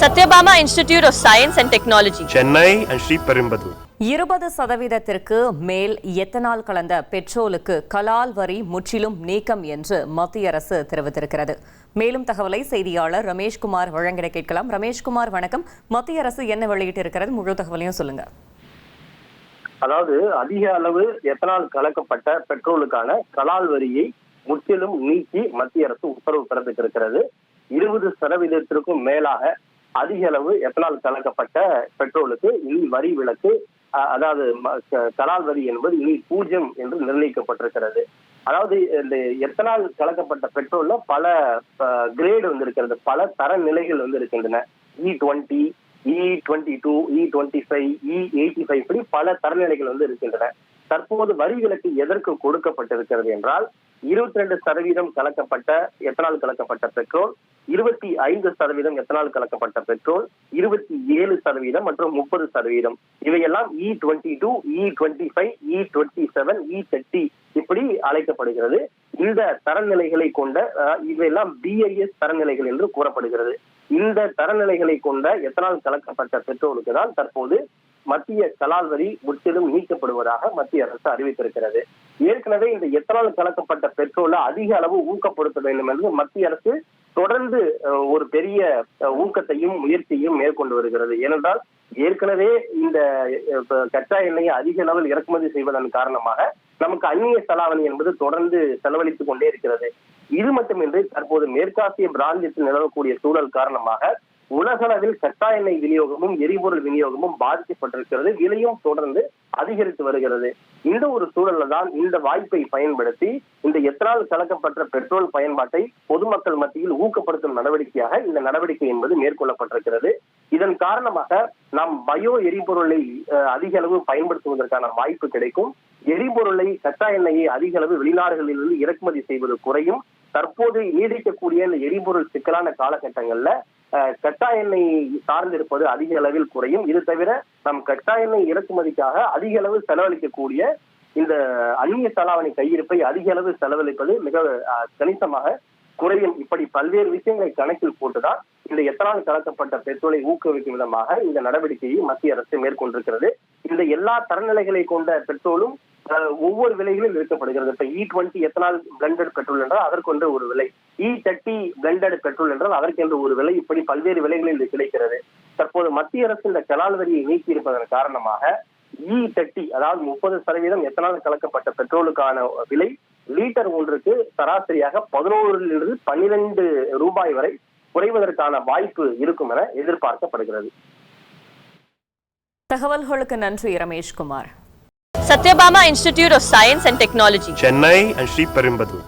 Satyabama Institute of Science and Technology, Chennai and Sriperumbudur. 20% மேல் ethanol கலந்த பெட்ரோலுக்கு கலால் வரி முற்றிலும் நீக்கம் என்று மத்திய அரசு தெரிவித்திருக்கிறது. மேலும் தகவலை செய்தியாளர் ரமேஷ்குமார் வழங்கிட கேட்கலாம். ரமேஷ்குமார் வணக்கம். மத்திய அரசு என்ன வெளியிட்டிருக்கிறது, முழு தகவலையும் சொல்லுங்க. அதாவது அதிக அளவு எத்தனால் கலக்கப்பட்ட பெட்ரோலுக்கான கலால் வரியை முற்றிலும் நீக்கி மத்திய அரசு உத்தரவு பிறப்பித்திருக்கிறது. 20% மேலாக அதிக அளவு எத்தனால் கலக்கப்பட்ட பெட்ரோலுக்கு இனி வரி விலக்கு, அதாவது கலால் வரி என்பது இனி 0 என்று நிர்ணயிக்கப்பட்டிருக்கிறது. அதாவது இந்த எத்தனால் கலக்கப்பட்ட பெட்ரோல்ல பல கிரேடு வந்து இருக்கிறது, பல தரநிலைகள் வந்து இருக்கின்றன. E20, E22, E25, E85 இப்படி பல தரநிலைகள் வந்து இருக்கின்றன. தற்போது வரி விலக்கு எதற்கு கொடுக்கப்பட்டிருக்கிறது என்றால், 22% கலக்கப்பட்ட எத்தனால் கலக்கப்பட்ட பெட்ரோல், 25% எத்தனால் கலக்கப்பட்ட பெட்ரோல், 27% மற்றும் 30%, இவையெல்லாம் E22, E25, E27, E30 இப்படி அழைக்கப்படுகிறது. இந்த தரநிலைகளை கொண்ட இவையெல்லாம் BIS தரநிலைகள் என்று கூறப்படுகிறது. இந்த தரநிலைகளை கொண்ட எத்தனால் கலக்கப்பட்ட பெட்ரோலுக்கு தான் தற்போது மத்திய கலால் வரி முற்றிலும் நீக்கப்படுவதாக மத்திய அரசு அறிவித்திருக்கிறது. ஏற்கனவே இந்த எத்தனால் கலக்கப்பட்ட பெட்ரோலை அதிக அளவு ஊக்கப்படுத்த வேண்டும் என்று மத்திய அரசு தொடர்ந்து ஒரு பெரிய ஊக்கத்தையும் முயற்சியையும் மேற்கொண்டு வருகிறது. ஏனென்றால் ஏற்கனவே இந்த கச்சா எண்ணெயை அதிக அளவில் இறக்குமதி செய்வதன் காரணமாக நமக்கு அந்நிய செலாவணி என்பது தொடர்ந்து செலவழித்துக் கொண்டே இருக்கிறது. இது மட்டுமின்றி தற்போது மேற்காசிய பிராந்தியத்தில் நிலவக்கூடிய சூழல் காரணமாக உலகளவில் கச்சா எண்ணெய் விநியோகமும் எரிபொருள் விநியோகமும் பாதிக்கப்பட்டிருக்கிறது. விலையும் தொடர்ந்து அதிகரித்து வருகிறது. இந்த ஒரு சூழல்ல தான் இந்த வாய்ப்பை பயன்படுத்தி இந்த எத்தனால் கலக்கப்பட்ட பெட்ரோல் பயன்பாட்டை பொதுமக்கள் மத்தியில் ஊக்கப்படுத்தும் நடவடிக்கையாக இந்த நடவடிக்கை என்பது மேற்கொள்ளப்பட்டிருக்கிறது. இதன் காரணமாக நாம் பயோ எரிபொருளை அதிக அளவு பயன்படுத்துவதற்கான வாய்ப்பு கிடைக்கும். எரிபொருளை கச்சா எண்ணெயை அதிக அளவு வெளிநாடுகளிலிருந்து இறக்குமதி செய்வது குறையும். தற்போது நீடிக்கக்கூடிய இந்த எரிபொருள் சிக்கலான காலகட்டங்கள்ல கச்சா எண்ணெய் சார்ந்திருப்பது அதிக அளவில் குறையும். இது தவிர நம் கச்சா எண்ணெய் இறக்குமதிக்காக அதிக அளவு செலவழிக்கக்கூடிய இந்த அந்நிய செலாவணி கையிருப்பை அதிக அளவு செலவழிப்பது மிக கணிசமாக குறையும். இப்படி பல்வேறு விஷயங்களை கணக்கில் போட்டுதான் இந்த எத்தனால் கலக்கப்பட்ட பெட்ரோலை ஊக்குவிக்கும் விதமாக இந்த நடவடிக்கையை மத்திய அரசு மேற்கொண்டிருக்கிறது. இந்த எல்லா தரநிலைகளை கொண்ட பெட்ரோலும் ஒவ்வொரு விலைகளில் விற்கப்படுகிறது. இப்ப E20 எத்தனால் பிளண்டட் பெட்ரோல் என்றால் அதற்கொன்று ஒரு விலை, E30 பிளண்டட் பெட்ரோல் என்றால் அதற்கென்று ஒரு விலை, இப்படி பல்வேறு விலைகளில் இது கிடைக்கிறது. தற்போது மத்திய அரசு இந்த கலால் வரியை நீக்கி இருப்பதன் காரணமாக E30 அதாவது 30% எத்தனால் கலக்கப்பட்ட பெட்ரோலுக்கான விலை லீட்டர் ஒன்றுக்கு சராசரியாக 11 - 12 ரூபாய் வரை குறைவதற்கான வாய்ப்பு இருக்கும் என எதிர்பார்க்கப்படுகிறது. தகவல்களுக்கு நன்றி Rameshkumar. Satyabama Institute of Science and Technology, Chennai and Sriperumbudur.